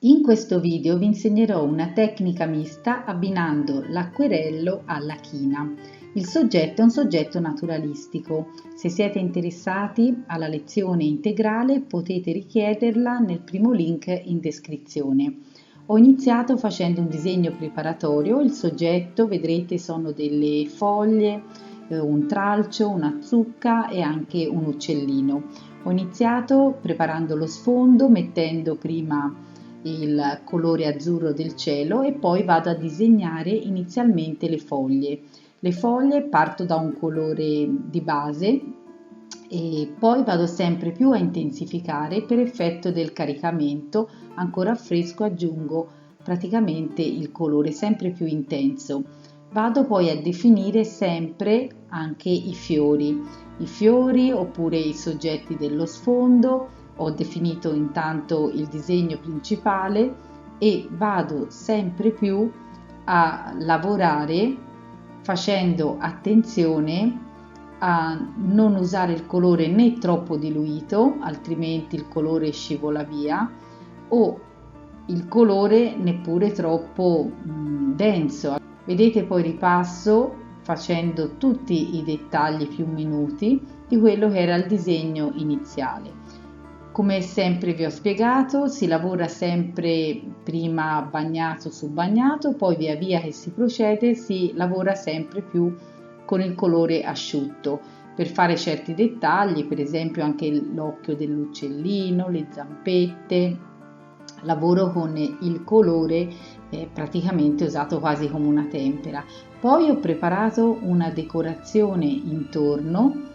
In questo video vi insegnerò una tecnica mista abbinando l'acquerello alla china. Il soggetto è un soggetto naturalistico. Se siete interessati alla lezione integrale potete richiederla nel primo link in descrizione. Ho iniziato facendo un disegno preparatorio, il soggetto vedrete sono delle foglie, un tralcio, una zucca e anche un uccellino. Ho iniziato preparando lo sfondo mettendo prima il colore azzurro del cielo e poi vado a disegnare inizialmente le foglie. Le foglie parto da un colore di base e poi vado sempre più a intensificare per effetto del caricamento. Ancora a fresco aggiungo praticamente il colore sempre più intenso. Vado poi a definire sempre anche i fiori oppure i soggetti dello sfondo. Ho definito intanto il disegno principale e vado sempre più a lavorare facendo attenzione a non usare il colore né troppo diluito, altrimenti il colore scivola via, o il colore neppure troppo denso. Vedete, poi ripasso facendo tutti i dettagli più minuti di quello che era il disegno iniziale. Come sempre vi ho spiegato, si lavora sempre prima bagnato su bagnato, poi via via che si procede si lavora sempre più con il colore asciutto per fare certi dettagli, per esempio anche l'occhio dell'uccellino, le zampette. Lavoro con il colore praticamente usato quasi come una tempera. Poi ho preparato una decorazione intorno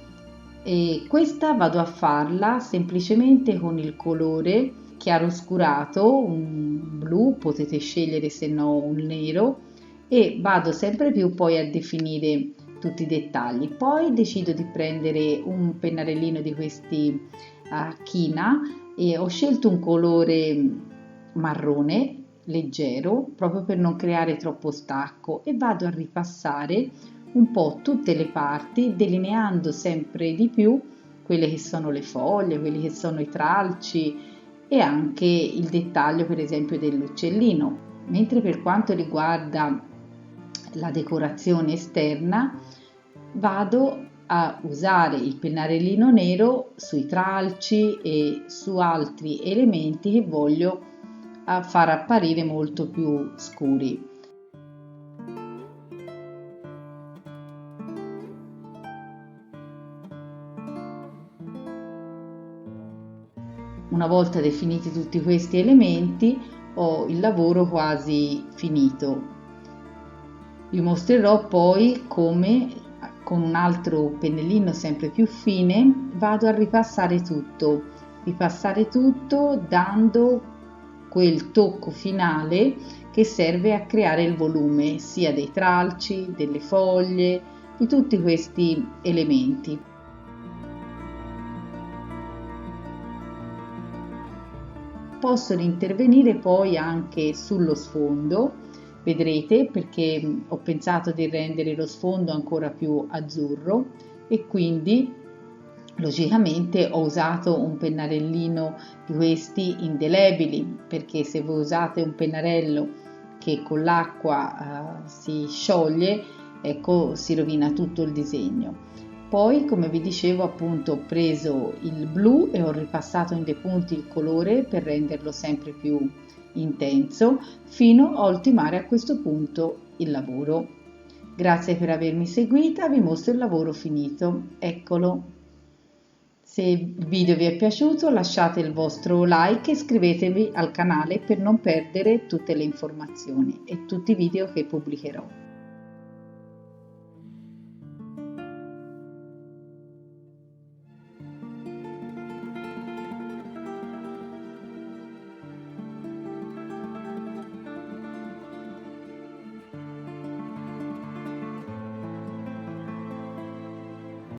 e questa vado a farla semplicemente con il colore chiaroscurato, un blu, potete scegliere se no un nero, e vado sempre più poi a definire tutti i dettagli. Poi decido di prendere un pennarellino di questi a china e ho scelto un colore marrone leggero proprio per non creare troppo stacco e vado a ripassare un po' tutte le parti, delineando sempre di più quelle che sono le foglie, quelli che sono i tralci e anche il dettaglio per esempio dell'uccellino. Mentre per quanto riguarda la decorazione esterna vado a usare il pennarellino nero sui tralci e su altri elementi che voglio far apparire molto più scuri. Una volta definiti tutti questi elementi ho il lavoro quasi finito. Vi mostrerò poi come con un altro pennellino sempre più fine vado a ripassare tutto dando quel tocco finale che serve a creare il volume sia dei tralci, delle foglie, di tutti questi elementi. Possono intervenire poi anche sullo sfondo, vedrete, perché ho pensato di rendere lo sfondo ancora più azzurro e quindi logicamente ho usato un pennarellino di questi indelebili, perché se voi usate un pennarello che con l'acqua si scioglie, ecco, si rovina tutto il disegno. Poi, come vi dicevo, appunto ho preso il blu e ho ripassato in dei punti il colore per renderlo sempre più intenso fino a ultimare a questo punto il lavoro. Grazie per avermi seguita, vi mostro il lavoro finito, eccolo. Se il video vi è piaciuto lasciate il vostro like e iscrivetevi al canale per non perdere tutte le informazioni e tutti i video che pubblicherò.